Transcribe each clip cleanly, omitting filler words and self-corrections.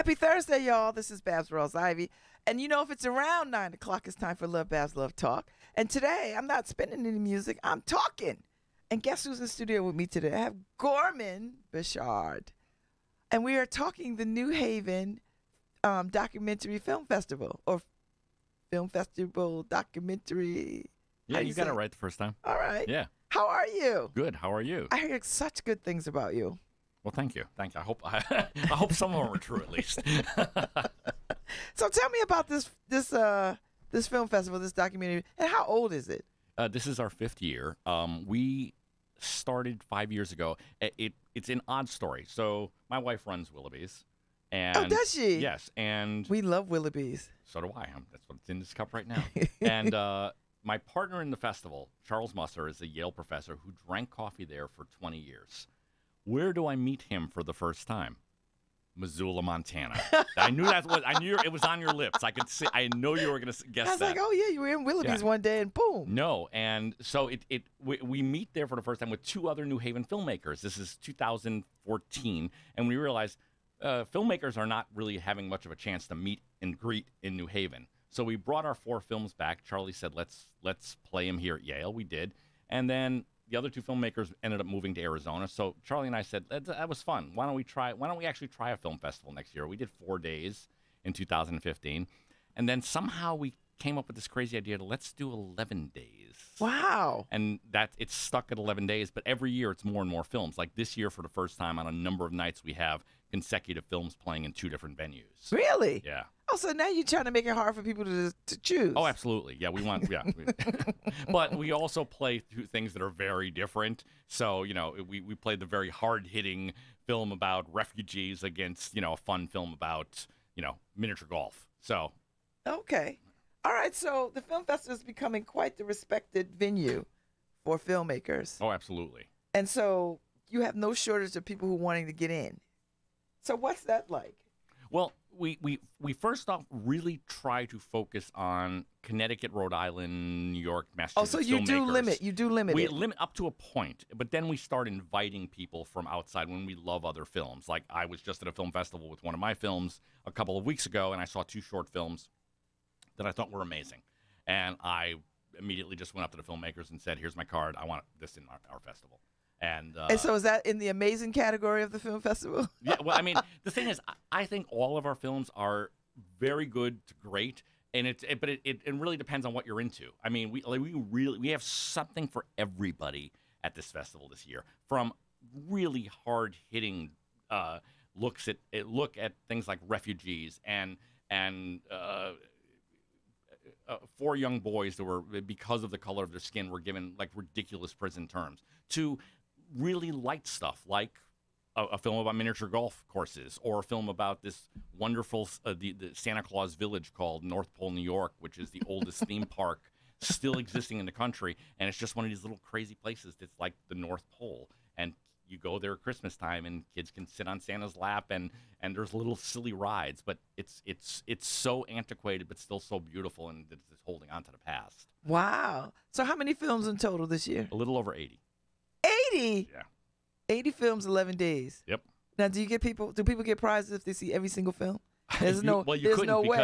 Happy Thursday, y'all. This is Babz Rawls Ivy. And you know, if it's around 9 o'clock, it's time for LoveBabz, LoveTalk. And today, I'm not spinning any music. I'm talking. And guess who's in the studio with me today? I have Gorman Bechard. And we are talking the New Haven Documentary Film Festival. Or Film Festival Documentary. Yeah, you got it right the first time. All right. Yeah. How are you? Good. How are you? I hear such good things about you. Well, thank you. Thank you. I hope some of them are true at least. So tell me about this film festival, this documentary, and how old is it? This is our 5th year. We started 5 years ago. It's an odd story. So my wife runs Willoughby's. And oh, does she? Yes, and we love Willoughby's. So do I. That's what's in this cup right now. And my partner in the festival, Charles Musser, is a Yale professor who drank coffee there for 20 years. Where do I meet him for the first time? Missoula, Montana. I knew it was on your lips. I know you were going to guess that. I was like, oh yeah, you were in Willoughby's one day, and boom. No, and so we meet there for the first time with 2 other New Haven filmmakers. This is 2014, and we realized filmmakers are not really having much of a chance to meet and greet in New Haven. So we brought our 4 films back. Charlie said, let's play them here at Yale. We did, and then the other 2 filmmakers ended up moving to Arizona. So Charlie and I said, that was fun. Why don't we actually try a film festival next year? We did 4 days in 2015. And then somehow we came up with this crazy idea to let's do 11 days. Wow. And it's stuck at 11 days. But every year it's more and more films. Like this year, for the first time on a number of nights, we have consecutive films playing in 2 different venues. Really? Yeah. Oh, so now you're trying to make it hard for people to choose. Oh, absolutely. Yeah, we want, yeah. But we also play through things that are very different. So, we played the very hard-hitting film about refugees against, a fun film about, miniature golf. So. Okay. All right. So the film festival is becoming quite the respected venue for filmmakers. Oh, absolutely. And so you have no shortage of people who are wanting to get in. So what's that like? Well, we first off really try to focus on Connecticut, Rhode Island, New York, Massachusetts. Oh, so you do limit. We limit up to a point, but then we start inviting people from outside when we love other films. Like I was just at a film festival with one of my films a couple of weeks ago, and I saw 2 short films that I thought were amazing, and I immediately just went up to the filmmakers and said, "Here's my card. I want this in our festival." And so is that in the amazing category of the film festival? Yeah, well, I mean, the thing is, I think all of our films are very good to great, and it really depends on what you're into. I mean, we have something for everybody at this festival this year, from really hard hitting look at things like refugees and 4 young boys that were, because of the color of their skin, were given like ridiculous prison terms, to really light stuff like a film about miniature golf courses, or a film about this wonderful the Santa Claus Village called North Pole, New York, which is the oldest theme park still existing in the country, and it's just one of these little crazy places that's like the North Pole, and you go there at Christmas time and kids can sit on Santa's lap, and there's little silly rides, but it's so antiquated but still so beautiful, and it's holding on to the past. Wow. So how many films in total this year? A little over 80. 80? Yeah. 80 films, 11 days. Yep. Now, do people get prizes if they see every single film? There's no way,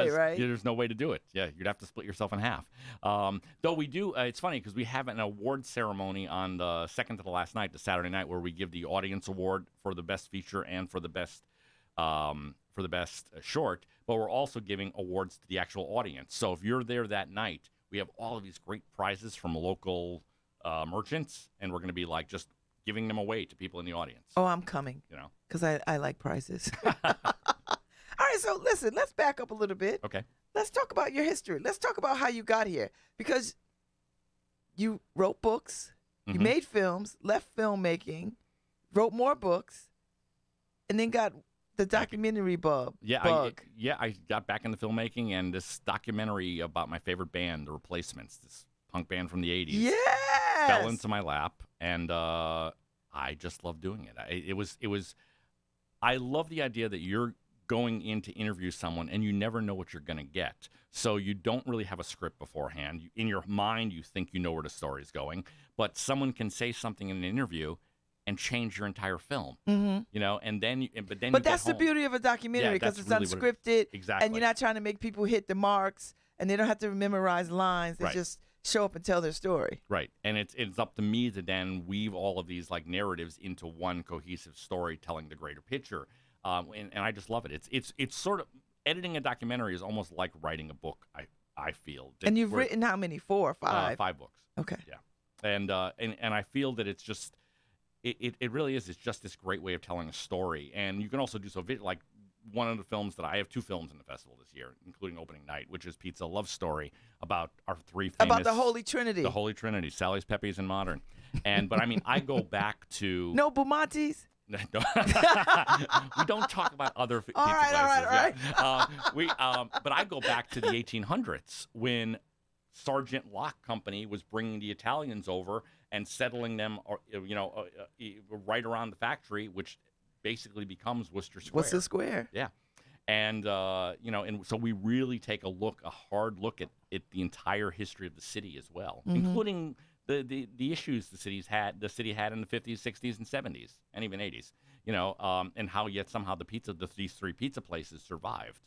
right? There's no way to do it. Yeah, you'd have to split yourself in half. Though we do, it's funny because we have an award ceremony on the second to the last night, the Saturday night, where we give the audience award for the best feature and for the best short. But we're also giving awards to the actual audience. So if you're there that night, we have all of these great prizes from local merchants, and we're going to be like just giving them away to people in the audience. Oh, I'm coming. Because I like prizes. All right, so listen, let's back up a little bit. Okay. Let's talk about your history. Let's talk about how you got here. Because you wrote books, you made films, left filmmaking, wrote more books, and then got the documentary bug. I got back into filmmaking, and this documentary about my favorite band, The Replacements, this punk band from the 80s, fell into my lap, and I just love doing it. I love the idea that you're going in to interview someone and you never know what you're going to get. So you don't really have a script beforehand. In your mind, you think you know where the story is going, but someone can say something in an interview and change your entire film. You know, and then but then But you get that's the home. beauty of a documentary, Yeah, because that's it's really what unscripted, exactly. and you're not trying to make people hit the marks, and they don't have to memorize lines. They Right. just show up and tell their story. Right, and it's up to me to then weave all of these like narratives into one cohesive story, telling the greater picture. And I just love it. It's sort of editing a documentary is almost like writing a book. I feel. And you've written how many? 4 or 5? 5 books. Okay. Yeah, and I feel that it's just it really is. It's just this great way of telling a story, and you can also do so like. One of the films that I have 2 films in the festival this year, including opening night, which is Pizza Love Story, about our 3 famous... About the Holy Trinity. The Holy Trinity, Sally's, Pepe's, and Modern. But I mean, I go back to... No Bumatis? We don't talk about other pizza All right, places. But I go back to the 1800s when Sergeant Locke Company was bringing the Italians over and settling them, right around the factory, which basically becomes Worcester Square. Worcester Square. Yeah. And, and so we really take a hard look at the entire history of the city as well, including the issues the city had in the 50s, 60s, and 70s, and even 80s, and how yet somehow these 3 pizza places survived.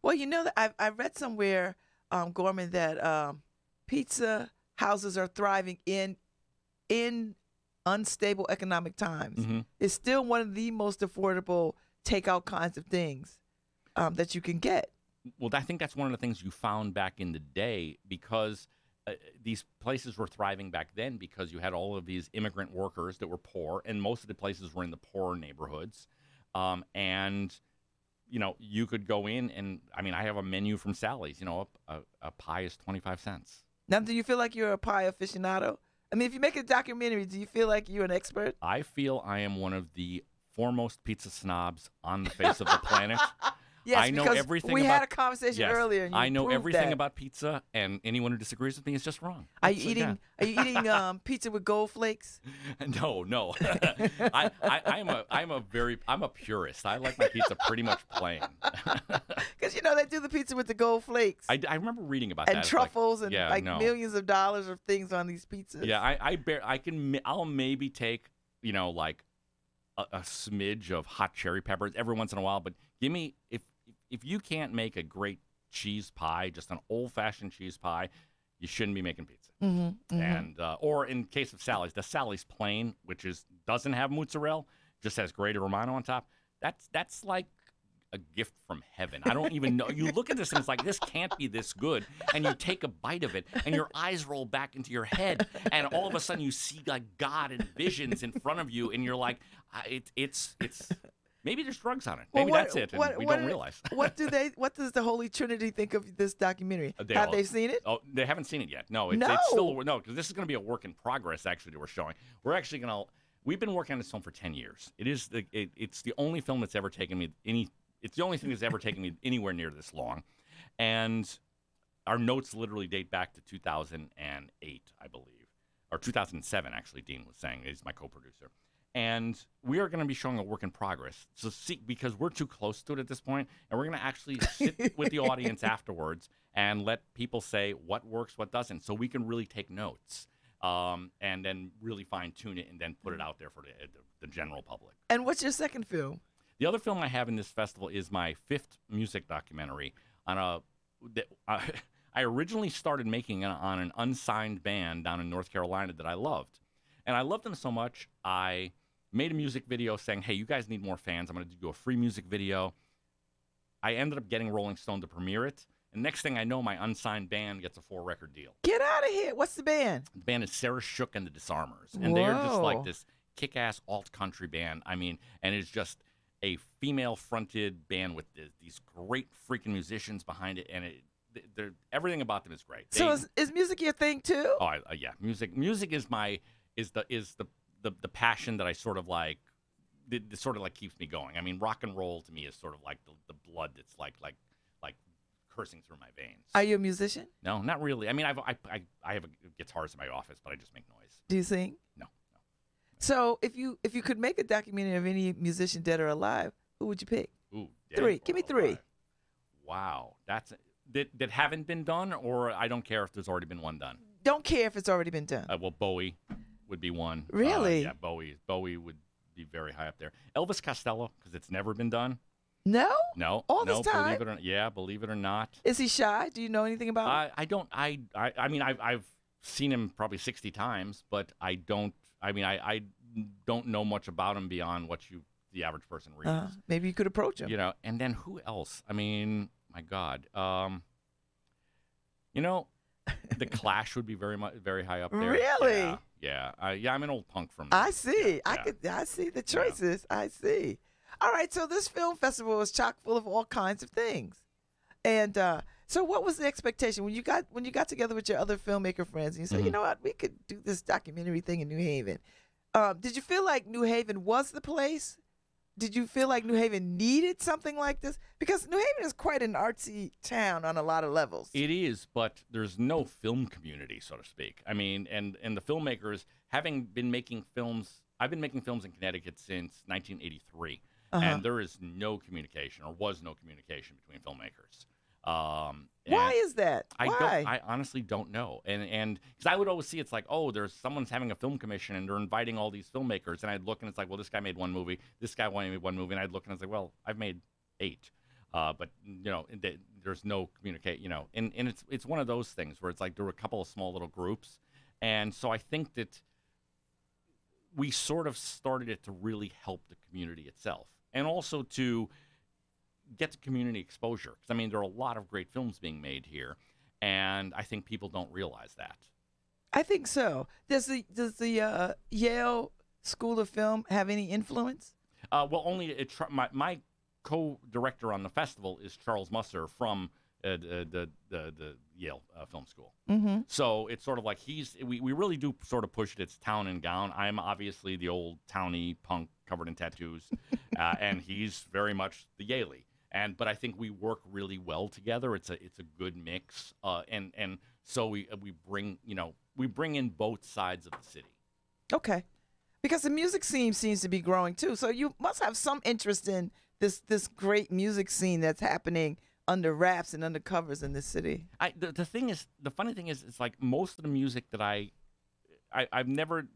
Well, you know, that I read somewhere, Gorman, that pizza houses are thriving in unstable economic times. It's still one of the most affordable takeout kinds of things that you can get. Well, I think that's one of the things you found back in the day, because these places were thriving back then because you had all of these immigrant workers that were poor, and most of the places were in the poorer neighborhoods. And you could go in and, I mean, I have a menu from Sally's. A pie is 25 cents. Now, do you feel like you're a pie aficionado? I mean, if you make a documentary, do you feel like you're an expert? I feel I am one of the foremost pizza snobs on the face of the planet. Yes, I know because everything we about, had a conversation earlier. And you I know proved everything that. about pizza, and anyone who disagrees with me is just wrong. Are you eating pizza with gold flakes? No. I'm a purist. I like my pizza pretty much plain. Because they do the pizza with the gold flakes. I remember reading about and that. Truffles and millions of dollars of things on these pizzas. Yeah, I'll maybe take like a smidge of hot cherry peppers every once in a while, but give me if you can't make a great cheese pie, just an old-fashioned cheese pie, you shouldn't be making pizza. And or in case of Sally's, the Sally's plain, which doesn't have mozzarella, just has Grana Romano on top. That's like a gift from heaven. I don't even know. You look at this and it's like, this can't be this good. And you take a bite of it and your eyes roll back into your head. And all of a sudden you see like God and visions in front of you. And you're like, it's maybe there's drugs on it. Maybe that's it. And we don't realize. What does the Holy Trinity think of this documentary? Have they seen it? Oh, they haven't seen it yet. No, it's still because this is going to be a work in progress. Actually, that we're showing. We're actually going to. We've been working on this film for 10 years. It's the only film that's ever taken me It's the only thing that's ever taken me anywhere near this long, and our notes literally date back to 2008, I believe, or 2007. Actually, Dean was saying he's my co-producer. And we are going to be showing a work in progress. So because we're too close to it at this point, and we're going to actually sit with the audience afterwards and let people say what works, what doesn't, so we can really take notes and then really fine-tune it and then put it out there for the general public. And what's your second film? The other film I have in this festival is my 5th music documentary on I originally started making it on an unsigned band down in North Carolina that I loved. And I loved them so much, I made a music video saying, hey, you guys need more fans. I'm going to do a free music video. I ended up getting Rolling Stone to premiere it. And next thing I know, my unsigned band gets a 4-record deal. Get out of here. What's the band? The band is Sarah Shook and the Disarmers. And they are just like this kick-ass alt-country band. I mean, and it's just a female-fronted band with these great freaking musicians behind it. And everything about them is great. So is music your thing, too? Oh, yeah. Music is the passion that I sort of like. It sort of like keeps me going. I mean, rock and roll to me is sort of like the blood that's like coursing through my veins. Are you a musician? No, not really. I mean, I have guitars in my office, but I just make noise. Do you sing? No. So if you could make a documentary of any musician, dead or alive, who would you pick? Ooh, 3. Give me 3. Wow, that haven't been done, or I don't care if there's already been one done. Don't care if it's already been done. Well, Bowie. would be one. Really? Yeah, Bowie would be very high up there. Elvis Costello, because it's never been done. No? No, All no, this time? Believe it or not. Is he shy? Do you know anything about him? I don't. I mean, I've seen him probably 60 times, but I don't. I mean, I don't know much about him beyond what the average person reads. Maybe you could approach him. You know, and then who else? I mean, my God. You know, the Clash would be very high up there. Really? Yeah. I'm an old punk from. I see. Yeah. I see the choices. I see. All right. So this film festival is chock full of all kinds of things. And so what was the expectation when you got together with your other filmmaker friends and you said, you know what, we could do this documentary thing in New Haven? Did you feel like New Haven was the place? Did you feel like New Haven needed something like this? Because New Haven is quite an artsy town on a lot of levels. It is, but there's no film community, so to speak. I mean, and the filmmakers, having been making films, I've been making films in Connecticut since 1983, and there is no communication, or was no communication between filmmakers. Why is that? Why? I honestly don't know. And because I would always see it's like, oh, there's someone's having a film commission and they're inviting all these filmmakers, and I'd look and it's like, well, this guy made one movie, this guy made one movie, and I'd look and it's like, well, I've made 8, but you know, there's no communicate, you know, and it's one of those things where it's like there were a couple of small little groups, and so I think that we sort of started it to really help the community itself, and also to get the community exposure. Because, I mean, there are a lot of great films being made here, and I think people don't realize that. I think so. Does the Yale School of Film have any influence? Well, only my co-director on the festival is Charles Musser from the Yale Film School. So it's sort of like we really do sort of push it. It's town and gown. I'm obviously the old towny punk covered in tattoos, and he's very much the Yaley. But I think we work really well together. It's a good mix, and so we bring in both sides of the city. Okay, because the music scene seems to be growing too. So you must have some interest in this great music scene that's happening under wraps and under covers in this city. The funny thing is, it's like most of the music that I've never.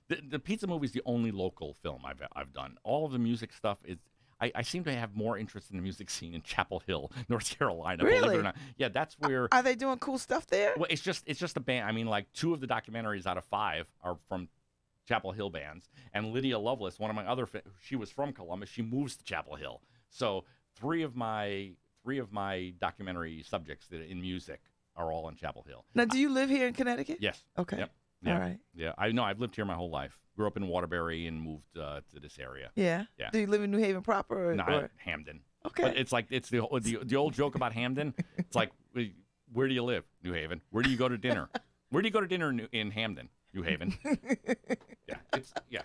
The Pizza Movie is the only local film I've done. All of the music stuff is. I seem to have more interest in the music scene in Chapel Hill, North Carolina. Really? Believe it or not. Yeah, that's where. Are they doing cool stuff there? Well, it's just a band. I mean, like 2 of the documentaries out of 5 are from Chapel Hill bands, and Lydia Lovelace, one of my other, she was from Columbus. She moves to Chapel Hill. So 3 of my documentary subjects in music are all in Chapel Hill. Now, do you live here in Connecticut? Yes. Okay. Yep. Yeah. All right. Yeah, I know. I've lived here my whole life. Grew up in Waterbury and moved to this area. Yeah. Yeah. Do you live in New Haven proper? Or? Hamden. Okay. But it's like it's the old joke about Hamden. It's like, where do you live? New Haven. Where do you go to dinner? Where do you go to dinner in Hamden? New Haven. It's. Yeah.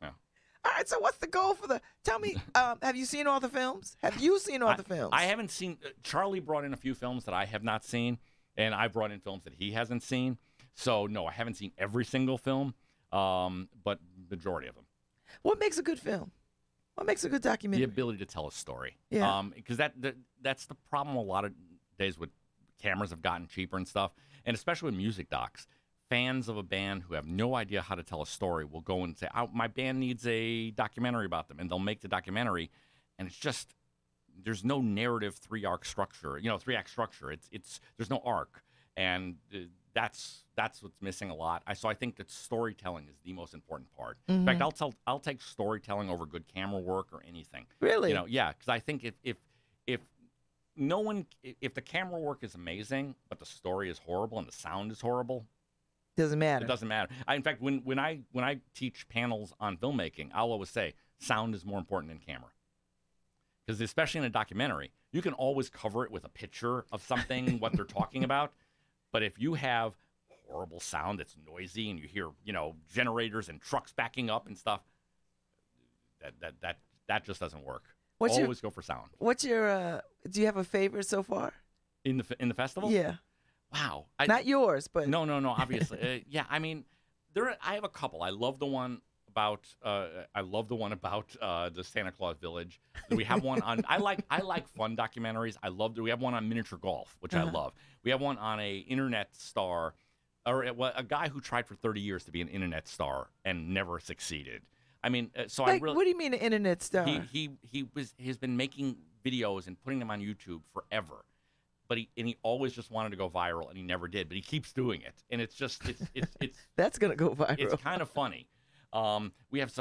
All right. So what's the goal for the? Tell me. Have you seen all the films? Have you seen all the films? I haven't seen. Charlie brought in a few films that I have not seen, and I brought in films that he hasn't seen. So no, I haven't seen every single film, but majority of them. What makes a good film? What makes a good documentary? The ability to tell a story. Yeah. Because that's the problem a lot of days with cameras have gotten cheaper and stuff, and especially with music docs. Fans of a band who have no idea how to tell a story will go and say, "Oh, my band needs a documentary about them," and they'll make the documentary, and it's just there's no narrative 3-act structure. You know, 3-act structure. It's there's no arc, and that's what's missing a lot. So I think that storytelling is the most important part. In fact, I'll take storytelling over good camera work or anything. Really? You know, yeah, because I think if the camera work is amazing, but the story is horrible and the sound is horrible, doesn't matter. It doesn't matter. In fact, when I teach panels on filmmaking, I'll always say sound is more important than camera. Because especially in a documentary, you can always cover it with a picture of something, what they're talking about. But if you have horrible sound that's noisy and you hear, generators and trucks backing up and stuff, that just doesn't work. Always go for sound. What's your? Do you have a favorite so far? In the festival? Yeah. Wow. Not yours, but no. Obviously, yeah. I mean, I have a couple. I love the one about the Santa Claus Village. We have one on. I like fun documentaries. We have one on miniature golf, which I love. We have one on a internet star or well, a guy who tried for 30 years to be an internet star and never succeeded. I mean, so Like, I really what do you mean an internet star? he's been making videos and putting them on YouTube forever, but he always just wanted to go viral and he never did, but he keeps doing it, and it's just it's That's gonna go viral. it's kind of funny. We have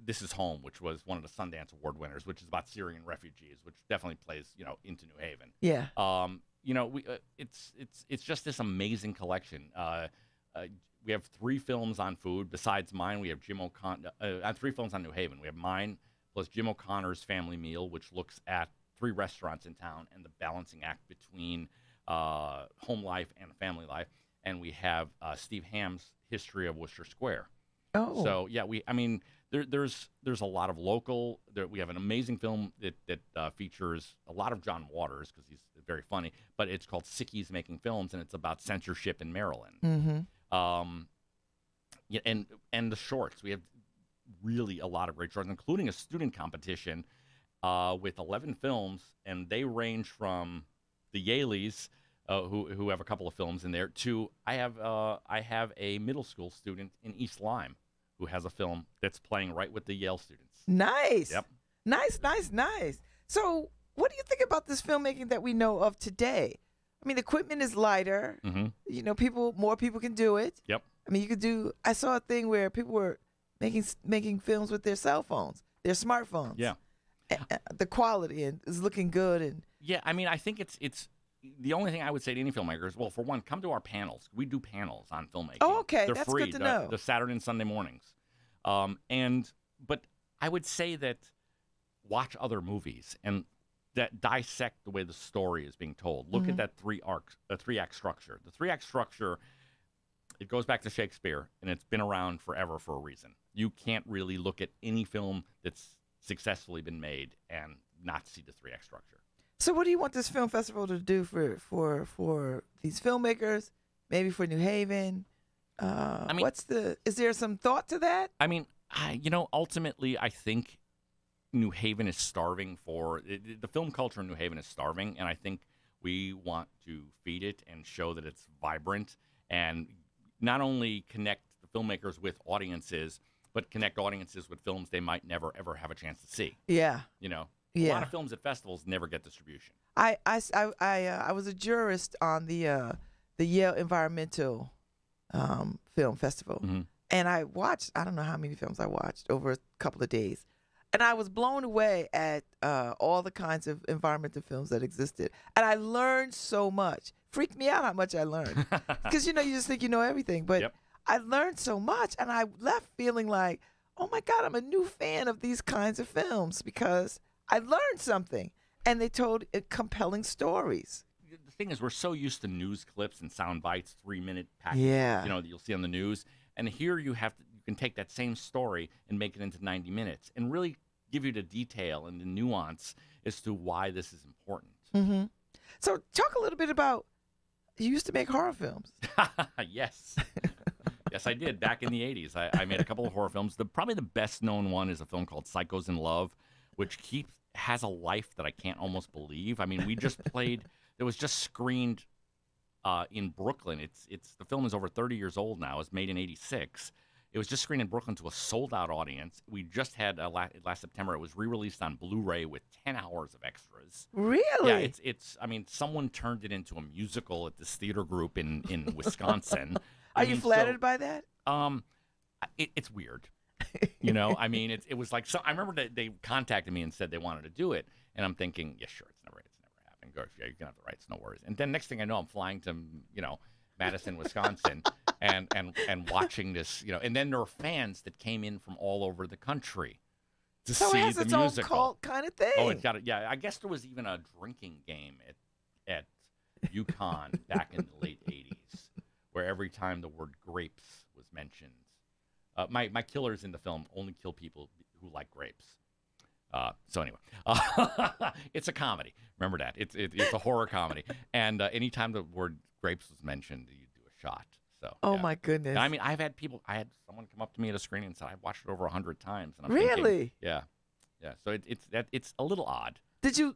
This Is Home, which was one of the Sundance Award winners, which is about Syrian refugees, which definitely plays into New Haven. Yeah. It's just this amazing collection. We have 3 films on food. Besides mine, we have Jim O'Connor. 3 films on New Haven. We have mine plus Jim O'Connor's Family Meal, which looks at 3 restaurants in town and the balancing act between home life and family life. And we have Steve Hamm's History of Worcester Square. Oh. So yeah, there's a lot of local. We have an amazing film that features a lot of John Waters because he's very funny. But it's called Sickies Making Films, and it's about censorship in Maryland. Mm-hmm. Yeah, and the shorts. We have really a lot of great shorts, including a student competition with 11 films, and they range from the Yaleys, who have a couple of films in there, to I have a middle school student in East Lyme who has a film that's playing right with the Yale students. Nice. Yep. Nice. So, what do you think about this filmmaking that we know of today? I mean, the equipment is lighter. Mm-hmm. More people can do it. Yep. I mean, I saw a thing where people were making films with their cell phones, their smartphones. Yeah. The quality is looking good, and yeah, I mean, I think it's the only thing I would say to any filmmakers. Well, for one, come to our panels. We do panels on filmmaking. Oh, okay, they're that's free. good to know. The Saturday and Sunday mornings. But I would say that watch other movies and that dissect the way the story is being told. Look at that 3-act structure. The 3-act structure, it goes back to Shakespeare, and it's been around forever for a reason. You can't really look at any film that's successfully been made and not see the 3-act structure. So what do you want this film festival to do for these filmmakers, maybe for New Haven? I mean, is there some thought to that? I mean, ultimately, I think New Haven is starving the film culture in New Haven is starving, and I think we want to feed it and show that it's vibrant and not only connect the filmmakers with audiences, but connect audiences with films they might never, ever have a chance to see. Yeah. A lot of films at festivals never get distribution. I was a jurist on the Yale Environmental Film Festival, Mm-hmm. and I don't know how many films I watched over a couple of days, and I was blown away at all the kinds of environmental films that existed, and I learned so much. Freaked me out how much I learned, because you just think you know everything, but Yep. I learned so much, and I left feeling like, oh my God, I'm a new fan of these kinds of films because I learned something, and they told compelling stories. The thing is, we're so used to news clips and sound bites, 3-minute packages, Yeah. that you'll see on the news. And here you can take that same story and make it into 90 minutes and really give you the detail and the nuance as to why this is important. Mm-hmm. So talk a little bit about, you used to make horror films. Yes. Yes, I did. Back in the 80s, I made a couple of horror films. Probably the best known one is a film called Psychos in Love, which has a life that I can't almost believe. I mean, we just played. It was just screened in Brooklyn. The film is over 30 years old now. It was made in '86. It was just screened in Brooklyn to a sold-out audience. We just had last September. It was re-released on Blu-ray with 10 hours of extras. Really? Yeah, it's. I mean, someone turned it into a musical at this theater group in Wisconsin. Are you flattered by that? It's weird. I mean, it was like, I remember that they contacted me and said they wanted to do it, and I'm thinking, yeah, sure, it's never happened. Go, yeah, you can have the rights, no worries. And then next thing I know, I'm flying to Madison, Wisconsin, and watching this, and then there were fans that came in from all over the country to see the musical. So it has its own cult kind of thing. Oh, it's got it. Yeah, I guess there was even a drinking game at UConn back in the late '80s, where every time the word grapes was mentioned. My killers in the film only kill people who like grapes. So anyway, it's a comedy. Remember that. It's a horror comedy. And anytime the word grapes was mentioned, you do a shot. So. Oh yeah. my goodness. And I mean, I had someone come up to me at a screening and said, I've watched it over 100 times. And I'm really? Thinking, yeah. So it's a little odd.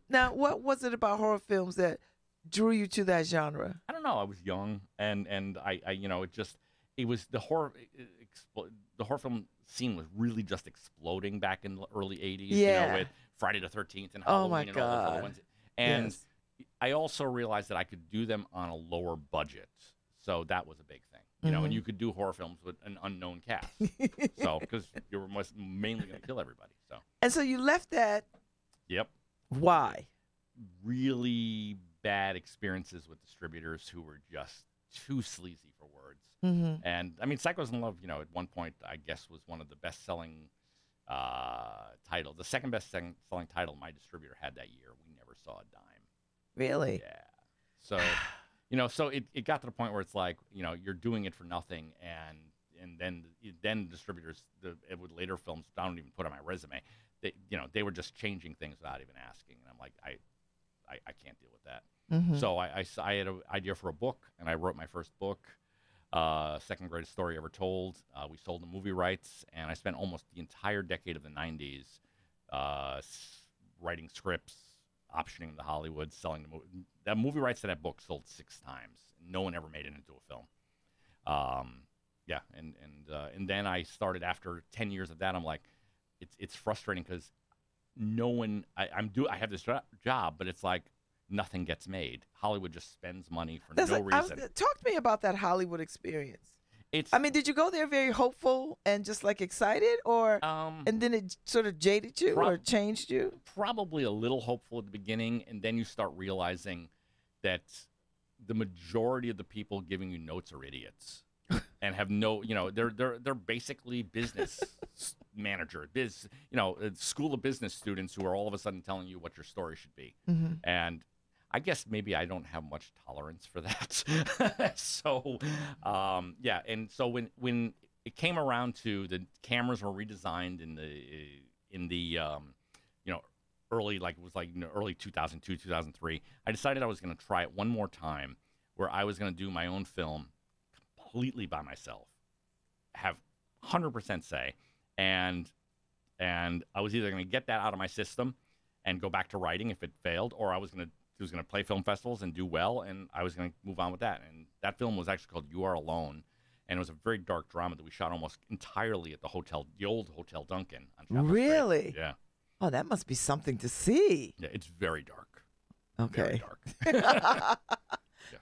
Now, what was it about horror films that drew you to that genre? I don't don't know. I was young, and I you know, it was the horror the horror film scene was really just exploding back in the early '80s. You Yeah. know, with Friday the 13th and Oh my Halloween and all those other God. ones. And Yes. I also realized that I could do them on a lower budget, so that was a big thing. You know, and you could do horror films with an unknown cast. So because you were mainly going to kill everybody. So And so you left that. yep. Why? Really bad experiences with distributors who were just too sleazy for words. Mm-hmm. And I mean, Psychos in Love, you know, at one point, I guess, was one of the best-selling titles. The second best-selling title my distributor had that year. We never saw a dime. Really? Yeah. So, you know, so it got to the point where it's like, you know, you're doing it for nothing, and then distributors, with later films, I don't even put on my resume. They were just changing things without even asking, and I'm like, I can't deal with that. Mm-hmm. So I had an idea for a book, and I wrote my first book, second greatest story ever told. We sold the movie rights, and I spent almost the entire decade of the 90s writing scripts, optioning them to Hollywood, selling the movie. The movie rights to that book sold 6 times. No one ever made it into a film. Yeah, and then I started after 10 years of that. I'm like, it's frustrating because no one. I have this job, but it's like nothing gets made. Hollywood just spends money for no reason. Talk to me about that Hollywood experience. It's. I mean, did you go there very hopeful and just like excited, or and then it sort of jaded you or changed you? Probably a little hopeful at the beginning, and then you start realizing that the majority of the people giving you notes are idiots and have no, you know, they're basically business manager, school of business students who are all of a sudden telling you what your story should be. Mm-hmm. And I guess maybe I don't have much tolerance for that. So, yeah. And so when it came around to the cameras were redesigned in the early, like it was like early 2002, 2003, I decided I was going to try it one more time where I was going to do my own film completely by myself, have 100% say. And I was either going to get that out of my system and go back to writing if it failed, or I was going to play film festivals and do well, and I was going to move on with that. And that film was actually called You Are Alone, and it was a very dark drama that we shot almost entirely at the old Hotel Duncan on Chapel Street. Really? Yeah. Oh, that must be something to see. Yeah, it's very dark. Okay. Very dark.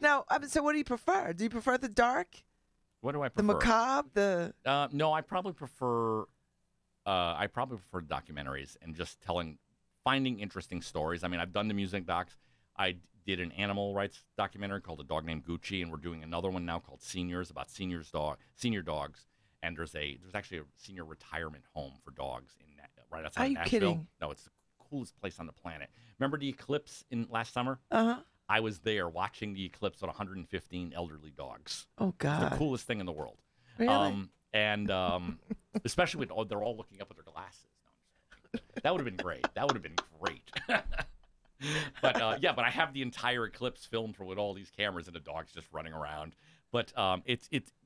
Now, so what do you prefer? Do you prefer the dark? What do I prefer? The macabre? No, I probably prefer documentaries and just finding interesting stories. I mean, I've done the music docs. I did an animal rights documentary called A Dog Named Gucci, and we're doing another one now called Seniors, about senior dogs. And there's actually a senior retirement home for dogs right outside of Nashville. Are you kidding? No, it's the coolest place on the planet. Remember the eclipse last summer? Uh-huh. I was there watching the eclipse with 115 elderly dogs. Oh, God. It's the coolest thing in the world. Really? Especially they're all looking up at their glasses. No, that would have been great. That would have been great. But I have the entire eclipse filmed with all these cameras and the dogs just running around. But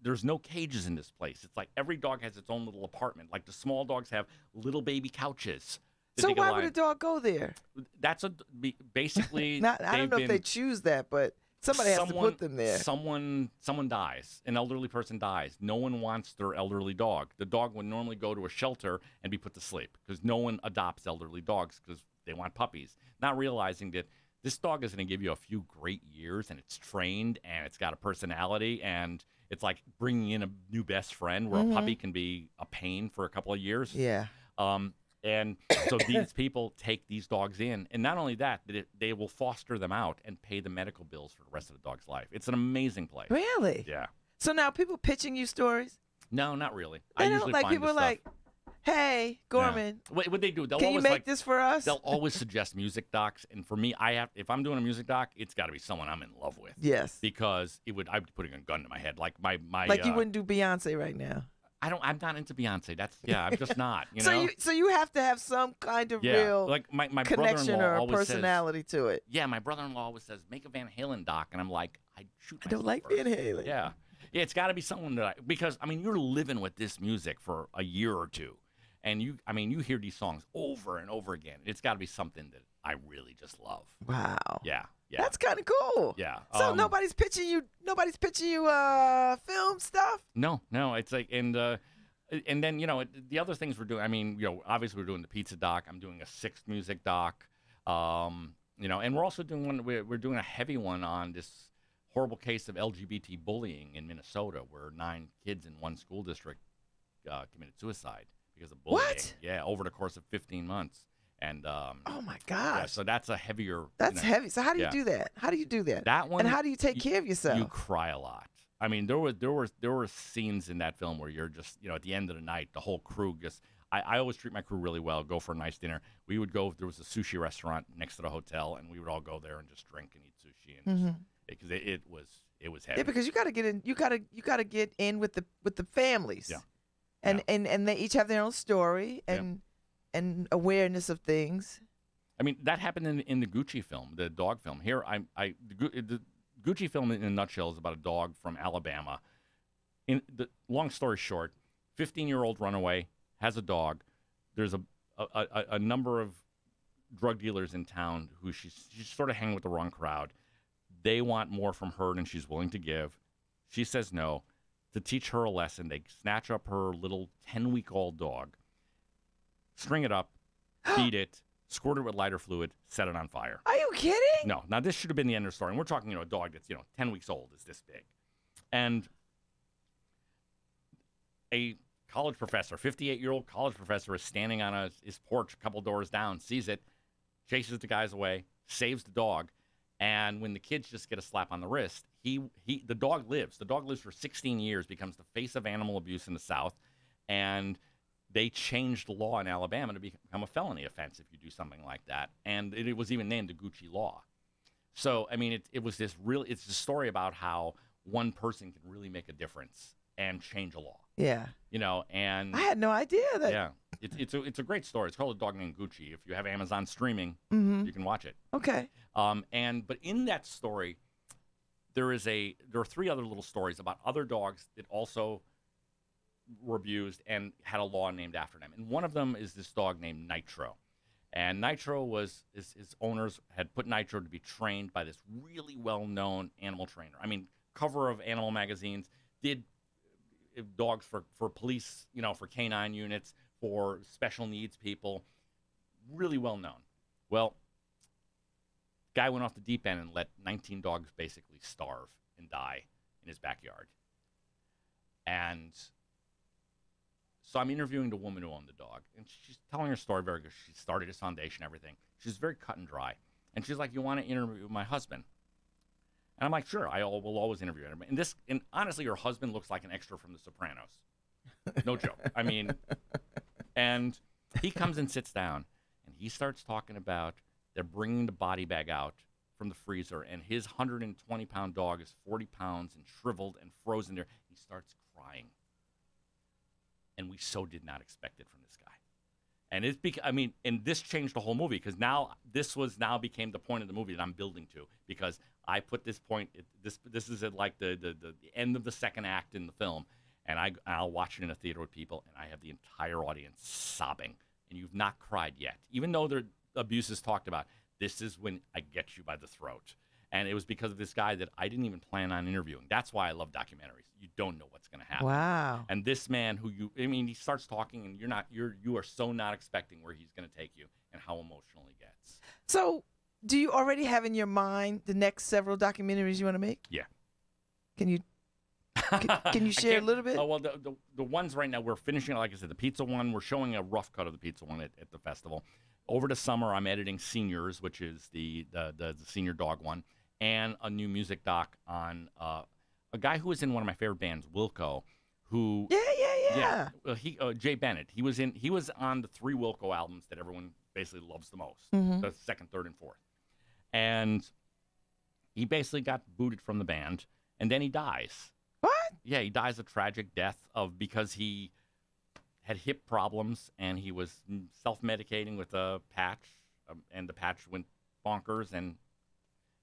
there's no cages in this place. It's like every dog has its own little apartment. Like the small dogs have little baby couches. So why would a dog go there? That's basically. I don't know if they choose that, but somebody has to put them there. Someone dies. An elderly person dies. No one wants their elderly dog. The dog would normally go to a shelter and be put to sleep because no one adopts elderly dogs because they want puppies. Not realizing that this dog is going to give you a few great years, and it's trained, and it's got a personality, and it's like bringing in a new best friend where a puppy can be a pain for a couple of years. Yeah. And so these people take these dogs in, and not only that, they will foster them out and pay the medical bills for the rest of the dog's life. It's an amazing place. Really? Yeah. So now people pitching you stories? No, not really. They I don't, usually like find people the are like, hey, Gorman, what they do, they'll can you always make this for us? They'll always suggest music docs, and for me, if I'm doing a music doc, it's got to be someone I'm in love with. Yes. Because I'd be putting a gun to my head, like my like you wouldn't do Beyonce right now. I'm not into Beyonce. I'm just not. You so know. So you have to have some kind of real like my connection brother-in-law or always personality to it. Yeah, my brother-in-law always says make a Van Halen doc, and I'm like, I don't like first. Van Halen. Yeah, it's got to be someone because you're living with this music for a year or two, and you hear these songs over and over again. It's got to be something that I really just love. Wow. Yeah. Yeah. That's kind of cool. Yeah. So nobody's pitching you film stuff? No. It's like, and then, the other things we're doing, I mean, obviously we're doing the pizza doc. I'm doing a 6th music doc. And we're also doing one, we're doing a heavy one on this horrible case of LGBT bullying in Minnesota, where 9 kids in one school district committed suicide because of bullying. What? Yeah, over the course of 15 months. And oh my gosh. yeah, so that's a heavier. That's heavy. So how do you do that? How do you do that? That one. And how do you take care of yourself? You cry a lot. I mean, there were scenes in that film where you're just, at the end of the night, the whole crew just. I always treat my crew really well. Go for a nice dinner. We would go. There was a sushi restaurant next to the hotel, and we would all go there and just drink and eat sushi, and because it was heavy. Yeah, because you got to get in. You got to get in with the families. Yeah. And they each have their own story and awareness of things. I mean, that happened in the Gucci film, the dog film. Here, the Gucci film in a nutshell is about a dog from Alabama. Long story short, 15-year-old runaway has a dog. There's a number of drug dealers in town who she's sort of hanging with the wrong crowd. They want more from her than she's willing to give. She says no. To teach her a lesson, they snatch up her little 10-week-old dog, string it up, feed it, squirt it with lighter fluid, set it on fire. Are you kidding? No. Now, this should have been the end of the story. And we're talking, a dog that's, 10 weeks old is this big. And a college professor, 58-year-old college professor, is standing on his porch a couple doors down, sees it, chases the guys away, saves the dog. And when the kids just get a slap on the wrist, the dog lives. The dog lives for 16 years, becomes the face of animal abuse in the South. And they changed the law in Alabama to become a felony offense if you do something like that. And it was even named the Gucci Law. So, I mean, it's a story about how one person can really make a difference and change a law. Yeah. And I had no idea that. Yeah. It's a great story. It's called A Dog Named Gucci. If you have Amazon streaming, you can watch it. Okay. But in that story, there are 3 other little stories about other dogs that also were abused and had a law named after them. And one of them is this dog named Nitro. And Nitro his owners had put Nitro to be trained by this really well-known animal trainer. I mean, cover of animal magazines, did dogs for police, for canine units, for special needs people, really well-known. Well, guy went off the deep end and let 19 dogs basically starve and die in his backyard. And so I'm interviewing the woman who owned the dog, and she's telling her story very good. She started his foundation, everything. She's very cut and dry. And she's like, you want to interview my husband? And I'm like, sure, I will always interview him. And honestly, her husband looks like an extra from The Sopranos. No joke. I mean, and he comes and sits down, and he starts talking about they're bringing the body bag out from the freezer, and his 120-pound dog is 40 pounds and shriveled and frozen there. He starts crying. And we so did not expect it from this guy. And and this changed the whole movie, because this became the point of the movie that I'm building to, because I put this point, this is at like the end of the second act in the film, and I'll watch it in a theater with people, and I have the entire audience sobbing, and you've not cried yet. Even though the abuse is talked about, this is when I get you by the throat. And it was because of this guy that I didn't even plan on interviewing. That's why I love documentaries. You don't know what's going to happen. Wow. And this man he starts talking, and you are so not expecting where he's going to take you and how emotional he gets. So, do you already have in your mind the next several documentaries you want to make? Yeah. Can you share a little bit? Oh, well, the ones right now, we're finishing, like I said, the pizza one. We're showing a rough cut of the pizza one at the festival. Over the summer, I'm editing Seniors, which is the senior dog one, and a new music doc on a guy who was in one of my favorite bands, Wilco, who Yeah. He Jay Bennett. He was on the 3 Wilco albums that everyone basically loves the most, the second, third, and fourth. And he basically got booted from the band, and then he dies. What? Yeah, he dies a tragic death because he had hip problems, and he was self-medicating with a patch, and the patch went bonkers, and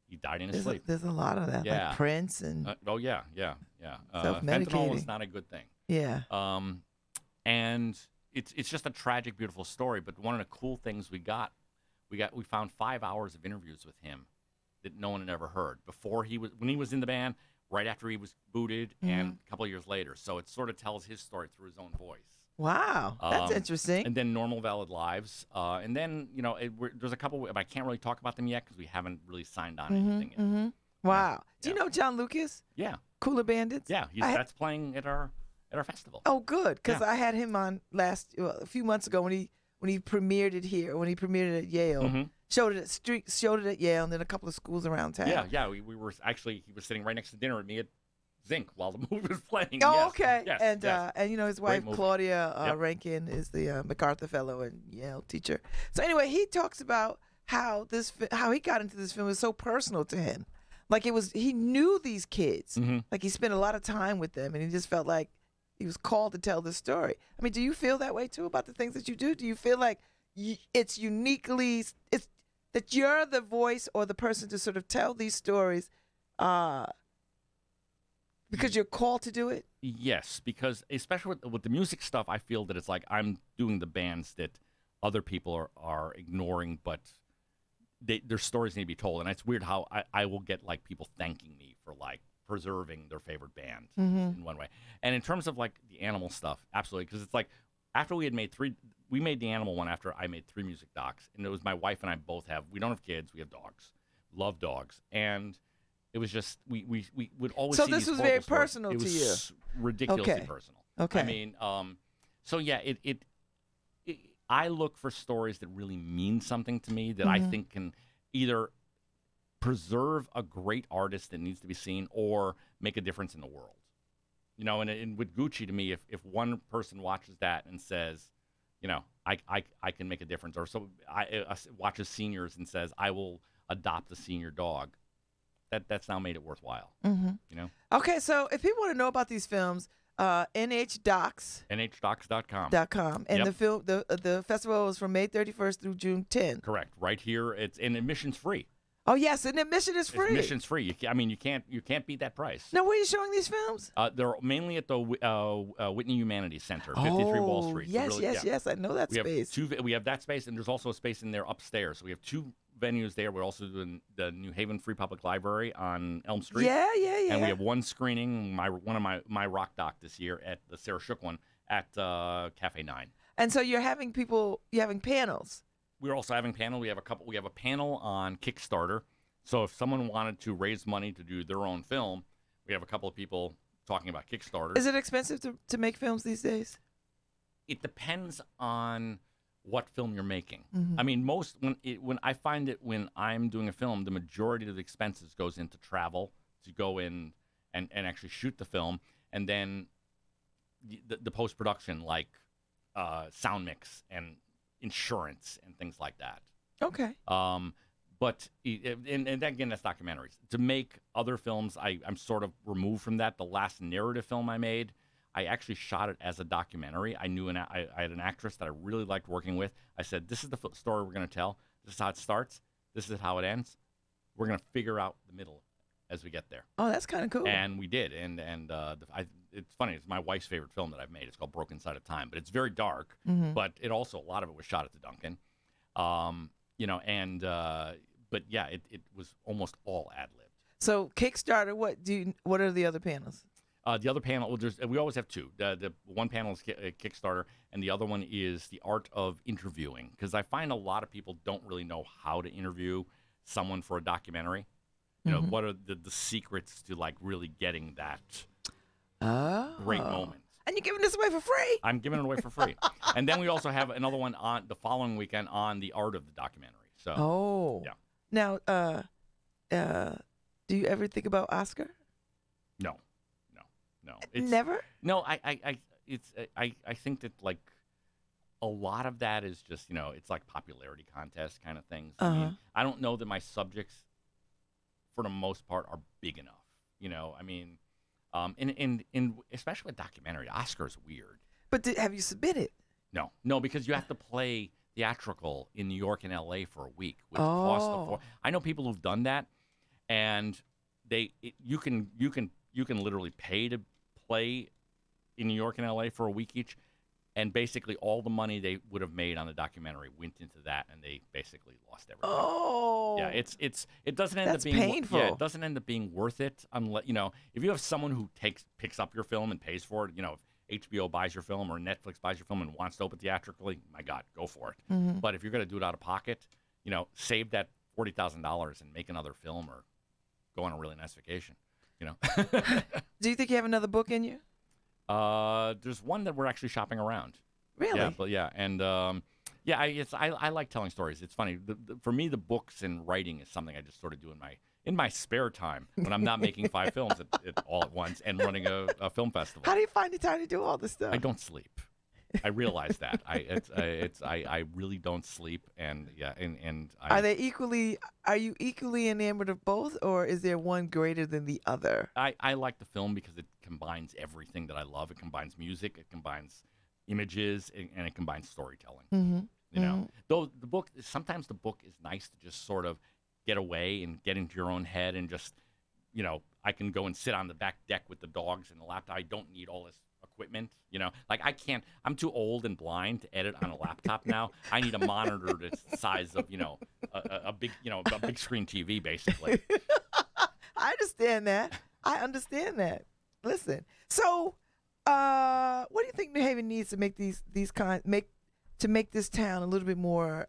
he died in his sleep. There's a lot of that, like Prince and... yeah. Self-medicating. Fentanyl is not a good thing. Yeah. And it's just a tragic, beautiful story. But one of the cool things we found 5 hours of interviews with him that no one had ever heard before when he was in the band, right after he was booted, and a couple of years later. So it sort of tells his story through his own voice. Wow, that's interesting. And then Normal Valid Lives, and then there's a couple, but I can't really talk about them yet because we haven't really signed on anything yet. Wow. Do you know John Lucas? Yeah. Cooler Bandits? Yeah, that's playing at our festival. Oh, good, because I had him on a few months ago when he premiered it here, when he premiered it at Yale. Showed it at Yale, and then a couple of schools around town. Yeah. We were actually, he was sitting right next to dinner with me at Zinc while the movie was playing. Oh, yes. okay. Yes, and yes. And his wife Claudia Rankin is the MacArthur Fellow and Yale teacher. So anyway, he talks about how he got into this film. It was so personal to him. Like he knew these kids. Like he spent a lot of time with them, and he just felt like he was called to tell this story. I mean, do you feel that way too about the things that you do? Do you feel like it's that you're the voice or the person to sort of tell these stories because you're called to do it? Yes, because especially with the music stuff, I feel that it's like I'm doing the bands that other people are ignoring, but their stories need to be told. And it's weird how I will get like people thanking me for like preserving their favorite band in one way. And in terms of like the animal stuff, absolutely, because it's like after we had made we made the animal one after I made 3 music docs, and it was my wife and I both we don't have kids, we have dogs, love dogs, and it was just we would always. So see this these was very horrible stories. personal it to was ridiculously personal. Okay. I mean, so yeah, I look for stories that really mean something to me that I think can either preserve a great artist that needs to be seen or make a difference in the world. You know, and with Gucci, to me, if one person watches that and says, you know, I can make a difference, or so I watches seniors and says, I will adopt a senior dog, that's now made it worthwhile. You know. Okay, so if people want to know about these films, NHDocs. NHDocs.com. And the festival is from May 31st through June 10th. Correct. Right here, it's admissions free. Oh yes, and admission is free. Admission's free. You can't beat that price. Now, where are you showing these films? They're mainly at the Whitney Humanities Center, 53 Wall Street. Yes, so really, yes. I know that space. We have that space, and there's also a space in there upstairs. So we have 2 venues there. We're also doing the New Haven Free Public Library on Elm Street. Yeah. And we have 1 screening, one of my rock doc this year at the Sarah Shook one at Cafe 9. And so you're having panels. We're also having panel. We have a panel on Kickstarter. So if someone wanted to raise money to do their own film, we have a couple of people talking about Kickstarter. Is it expensive to make films these days? It depends on what film you're making. I mean, when I find it when I'm doing a film, the majority of the expenses goes into travel to go in and actually shoot the film, and then the post-production, like sound mix and insurance and things like that. Okay. But and again, that's documentaries. To make other films, I'm sort of removed from that. The last narrative film I made, I actually shot it as a documentary. I knew I had an actress that I really liked working with. I said, this is the story we're going to tell. This is how it starts. This is how it ends. We're going to figure out the middle as we get there. Oh, that's kind of cool. And we did. And it's funny. It's my wife's favorite film that I've made. It's called Broken Side of Time. But it's very dark. But it also, a lot of it was shot at the Duncan. But yeah, it was almost all ad-libbed. So Kickstarter, what are the other panels? The other panel, we always have 2. The one panel is Kickstarter, and the other one is the art of interviewing. Because I find a lot of people don't really know how to interview someone for a documentary. You know, what are the secrets to like really getting that great moment? And you're giving this away for free? I'm giving it away for free. And then we also have another one on the following weekend on the art of the documentary. So, yeah. Now, do you ever think about Oscar? No. Never? No, I think that like a lot of that is just, it's like popularity contest kind of things. I mean, I don't know that my subjects, for the most part, are big enough. I mean, in especially with documentary, Oscar's weird. But have you submitted? No, because you have to play theatrical in New York and LA for a week, which costs I know people who've done that, and you can literally pay to play in New York and LA for a week each, and basically all the money they would have made on the documentary went into that, and they basically lost everything. Oh. Yeah, it doesn't end That's up being painful. Yeah, it doesn't end up being worth it unless if you have someone who picks up your film and pays for it. If HBO buys your film or Netflix buys your film and wants to open theatrically, my God, go for it. Mm-hmm. But if you're going to do it out of pocket, save that $40,000 and make another film or go on a really nice vacation. Do you think you have another book in you? There's one that we're actually shopping around. Really? Yeah, but I like telling stories. It's funny. For me, the books and writing is something I just sort of do in my spare time when I'm not making 5 films all at once and running a film festival. How do you find the time to do all this stuff? I don't sleep. I realize that. I really don't sleep, and are you equally enamored of both, or is there one greater than the other? I like the film because it combines everything that I love. It combines music, it combines images, and it combines storytelling. Mm-hmm. Though sometimes the book is nice to just sort of get away and get into your own head and just, I can go and sit on the back deck with the dogs and the laptop. I don't need all this equipment, like I'm too old and blind to edit on a laptop now. I need a monitor that's the size of, a big screen TV, basically. I understand that. Listen, so what do you think New Haven needs to make make this town a little bit more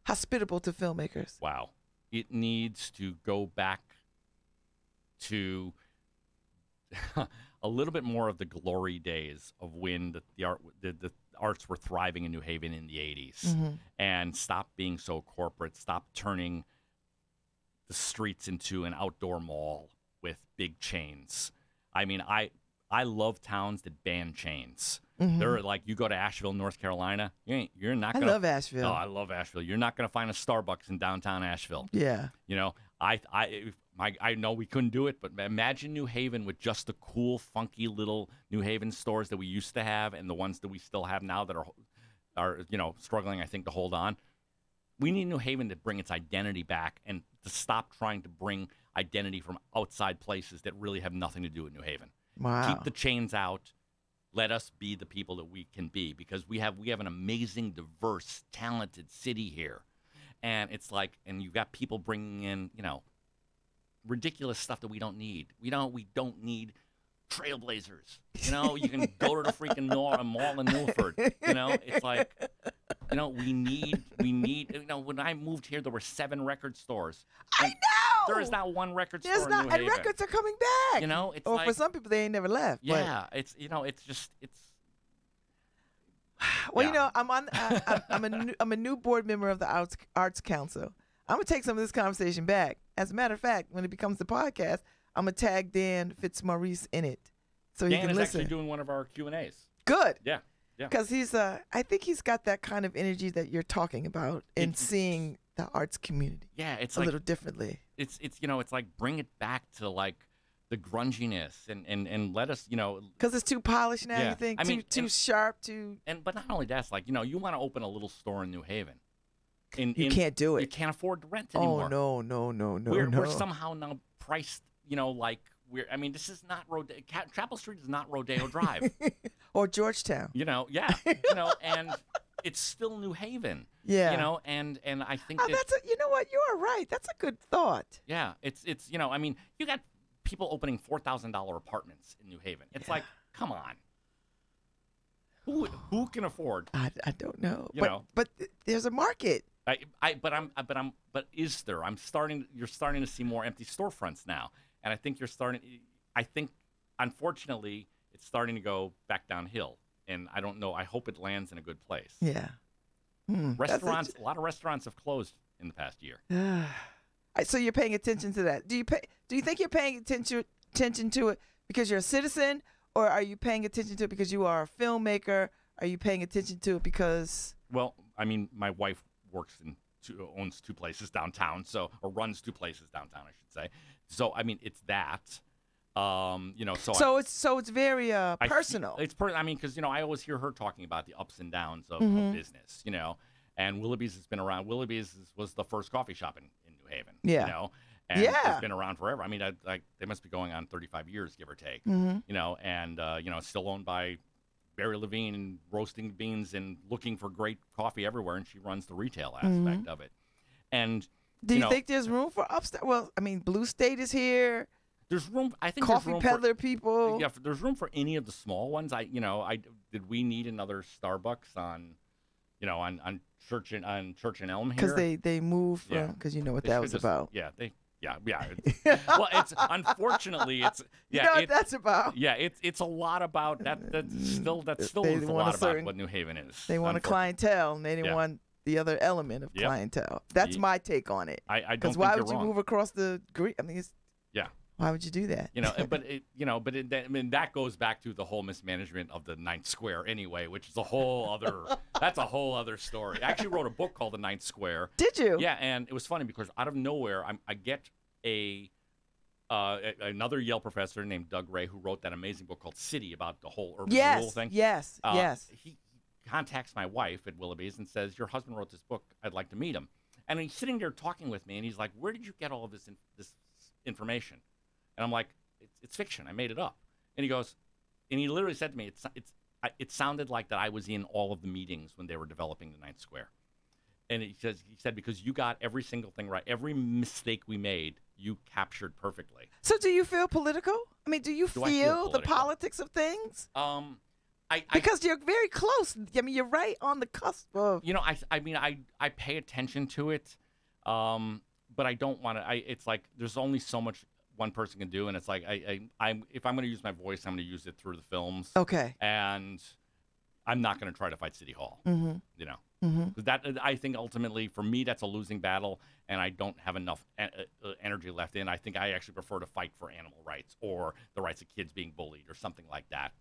hospitable to filmmakers? Wow. It needs to go back to a little bit more of the glory days of when the arts were thriving in New Haven in the 80s, and stop being so corporate, stop turning the streets into an outdoor mall with big chains. I mean, I love towns that ban chains. They're like, you go to Asheville, North Carolina, you're not gonna. I love Asheville. Oh, I love Asheville. You're not gonna find a Starbucks in downtown Asheville. Yeah. I know we couldn't do it, but imagine New Haven with just the cool, funky little New Haven stores that we used to have, and the ones that we still have now that are struggling, I think, to hold on. We need New Haven to bring its identity back and to stop trying to bring identity from outside places that really have nothing to do with New Haven. Wow. Keep the chains out. Let us be the people that we can be, because we have an amazing, diverse, talented city here. And it's like, and you've got people bringing in, ridiculous stuff that we don't need. We don't need trailblazers. You can go to the freaking mall in Milford. It's like, we need. When I moved here, there were 7 record stores. I know. There is not one record store in New Haven. And records are coming back. It's or like, for some people, they ain't never left. Yeah, but. it's Well, yeah. I'm a new board member of the Arts Council. I'm gonna take some of this conversation back. As a matter of fact, when it becomes the podcast, I'm gonna tag Dan Fitzmaurice in it, so he Dan can is listen. actually doing one of our Q&As. Good. Yeah. Because he's I think he's got that kind of energy that you're talking about in seeing the arts community. Yeah, it's a like, little differently. It's it's like bring it back to like the grunginess and let us because it's too polished now. Yeah. You think I mean, too sharp, too. But not only that, it's like you want to open a little store in New Haven. You can't do it. You can't afford to rent anymore. Oh no. We're somehow now priced. Like this is not Rodeo. Chapel Street is not Rodeo Drive or Georgetown. Yeah. And it's still New Haven. Yeah. And I think you know what, you are right. That's a good thought. Yeah. It's you got people opening $4,000 apartments in New Haven. It's like, come on. Who can afford? I don't know. But there's a market. But is there? You're starting to see more empty storefronts now, and I think unfortunately, it's starting to go back downhill, and I don't know. I hope it lands in a good place. Yeah. Restaurants, a lot of restaurants have closed in the past year. So you're paying attention to that. Do you think you're paying attention to it because you're a citizen, or are you paying attention to it because you are a filmmaker? Are you paying attention to it because? Well, my wife owns 2 places downtown, or runs 2 places downtown, I should say. So it's that. So it's very personal. Because I always hear her talking about the ups and downs of business. And Willoughby's has been around. Willoughby's was the first coffee shop in New Haven. Yeah. And it's been around forever. They must be going on 35 years, give or take. And it's still owned by Barry Levine roasting beans and looking for great coffee everywhere, and she runs the retail aspect of it. And Do you know, think there's room for upstart? Well, I mean, Blue State is here. there's room. I think Coffee there's room peddler for, people. Yeah, there's room for any of the small ones. Did we need another Starbucks on Church and Elm here? Because they moved from, because you know what that was about. Yeah, well, it's unfortunately it's you know what that's about. Yeah, it's a lot about that. That's still They is a want lot a certain- about what New Haven is. They want a clientele, and they didn't want the other element of clientele. That's my take on it. I don't Because think why you're would you wrong. move across the green? I mean, why would you do that? I mean, that goes back to the whole mismanagement of the Ninth Square anyway, which is a whole other. That's a whole other story. I actually wrote a book called The Ninth Square. Did you? Yeah, and it was funny because out of nowhere, I get another Yale professor named Doug Ray who wrote that amazing book called City about the whole urban renewal thing. Yes. He contacts my wife at WilloughBy's and says, "Your husband wrote this book. I'd like to meet him." And he's sitting there talking with me, and he's like, "Where did you get all of this information?" And I'm like, "It's fiction. I made it up." And he goes, and he literally said to me, "It sounded like that I was in all of the meetings when they were developing the Ninth Square." And he said because you got every single thing right, every mistake we made, you captured perfectly. So do you feel political? I mean, do you feel the politics of things? Because you're very close. I mean, you're right on the cusp of. I pay attention to it, but I don't want to. It's like there's only so much one person can do, and it's like I'm if I'm going to use my voice, I'm going to use it through the films. Okay. And I'm not going to try to fight City Hall. That I think ultimately for me that's a losing battle, and I don't have enough energy left in. I think I actually prefer to fight for animal rights or the rights of kids being bullied or something like that.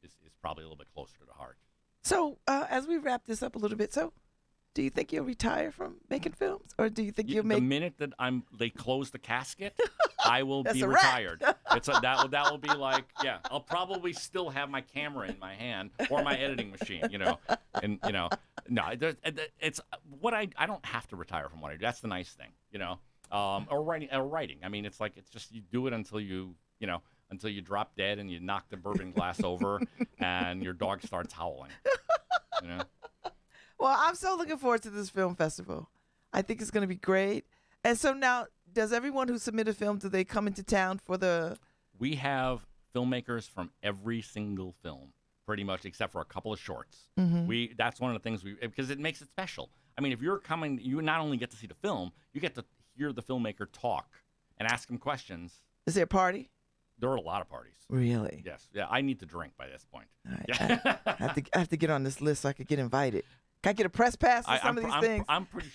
Is probably a little bit closer to the heart. So as we wrap this up a little bit, so do you think you'll retire from making films, or do you think you'll make? The minute that they close the casket, I will be a retired. That will be like I'll probably still have my camera in my hand or my editing machine, and no, it's what I don't have to retire from what I do. That's the nice thing, or writing. I mean, it's just you do it until until you drop dead and you knock the bourbon glass over and your dog starts howling. Well, I'm so looking forward to this film festival. I think it's going to be great. And so now, does everyone who submitted film, do they come into town for the? We have filmmakers from every single film, pretty much, except for a couple of shorts. That's one of the things because it makes it special. I mean, if you're coming, you not only get to see the film, you get to hear the filmmaker talk and ask him questions. Is there a party? There are a lot of parties. Really? Yes. Yeah, I need to drink by this point. All right. Yeah. I have to get on this list so I could get invited. Can I get a press pass for some of these things? I'm pretty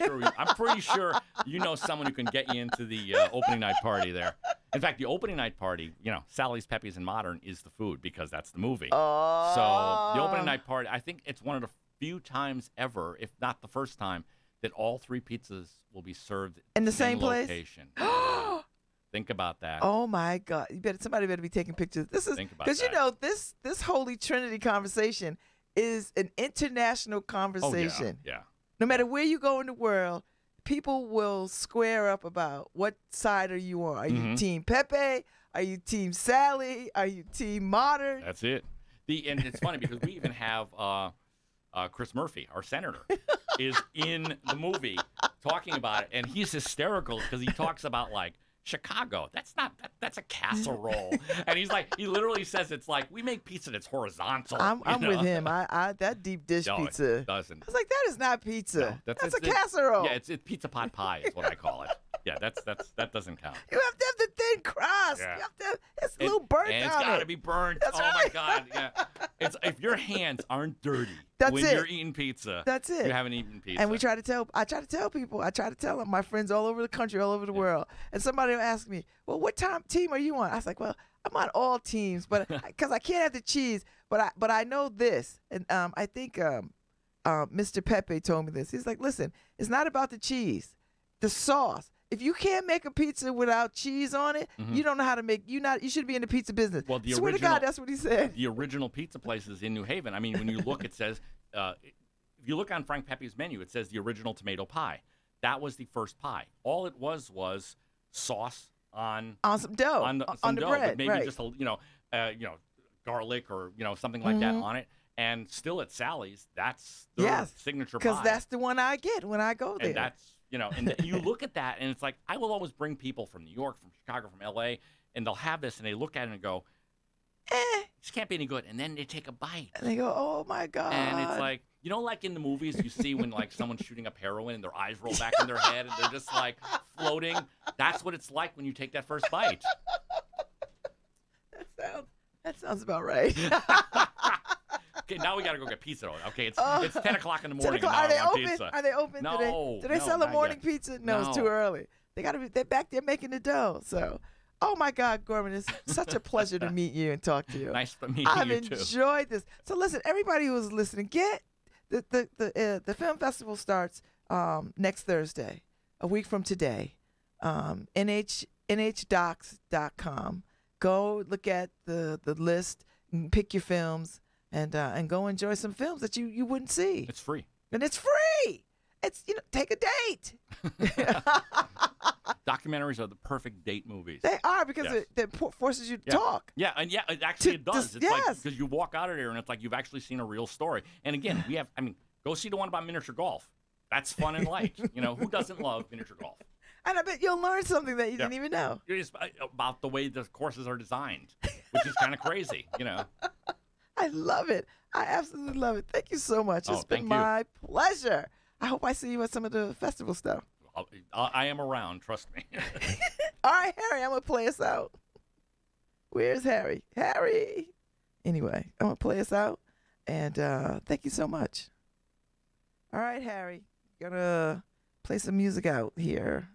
sure you know someone who can get you into the opening night party there. In fact, the opening night party, Sally's, Pepe's, and Modern is the food because that's the movie. Oh. So the opening night party, I think it's one of the few times ever, if not the first time, that all three pizzas will be served in the same place. Location. Think about that. Oh my God! Somebody better be taking pictures. This is because this Holy Trinity conversation is an international conversation. Oh, yeah. No matter where you go in the world, people will square up about what side are you on. Are you Team Pepe? Are you Team Sally? Are you Team Modern? That's it. And it's funny because we even have Chris Murphy, our senator, is in the movie talking about it, and he's hysterical because he talks about Chicago. That's a casserole. And he literally says it's like we make pizza that's horizontal. I'm with him. That deep dish pizza. It doesn't. I was like, that is not pizza. No, that's a casserole. Yeah, it's pizza pot pie is what I call it. Yeah, that doesn't count. You have to have the thin crust. Yeah. You have to have it's a little burnt and on it's got to be burnt. That's right. My God. Yeah. It's if your hands aren't dirty when you're eating pizza. That's it. You haven't eaten pizza. And I try to tell people. I try to tell them, my friends all over the country, all over the world. And somebody will ask me, well, what team are you on? I was like, well, I'm on all teams, but because I can't have the cheese. But I know this, and I think Mr. Pepe told me this. He's like, listen, it's not about the cheese, the sauce. If you can't make a pizza without cheese on it, you don't know how to make. You should be in the pizza business. Well, Swear to God, that's what he said. The original pizza places in New Haven. I mean, when you look, it says if you look on Frank Pepe's menu, it says the original tomato pie. That was the first pie. All it was sauce on some dough on the dough, bread, but maybe right. just garlic or something like that on it. And still at Sally's, that's their Yes, signature because pie. that's the one I get when I go there. And that's, and you look at that, and it's like, I will always bring people from New York, from Chicago, from L.A., and they'll have this, and they look at it and go, this can't be any good. And then they take a bite. And they go, oh, my God. And it's like, like in the movies, you see when, like, somene's shooting up heroin and their eyes roll back in their head, and they're just, like, floating. That's what it's like when you take that first bite. That sounds about right. Okay, now we got to go get pizza. Okay, it's 10 o'clock in the morning. 10 o'clock. Are they open? Pizza. Are they open? No. Do they sell a morning yet. pizza? No, No. it's too early. They're back there making the dough. So, oh my God, Gorman, it's such a pleasure to meet you and talk to you. Nice to meet I've you too. enjoyed this. So listen, everybody who's listening, get the film festival starts next Thursday, a week from today. NHDocs.com. Go look at the list and pick your films and go enjoy some films that you wouldn't see. It's free. And it's free. It's take a date. Documentaries are the perfect date movies. They are because Yes. it forces you to talk. Yeah, and it actually it does. It's yes. like because you walk out of there and it's like you've actually seen a real story. And again, go see the one about miniature golf. That's fun and light. Who doesn't love miniature golf? And I bet you'll learn something that you didn't even know. It's about the way the courses are designed, which is kind of crazy. I love it. I absolutely love it. Thank you so much. It's been thank you. my pleasure. I hope I see you at some of the festival stuff. I am around. Trust me. All right, Harry, I'm going to play us out. Where's Harry? Harry. Anyway, I'm going to play us out. And thank you so much. All right, Harry. Going to play some music out here.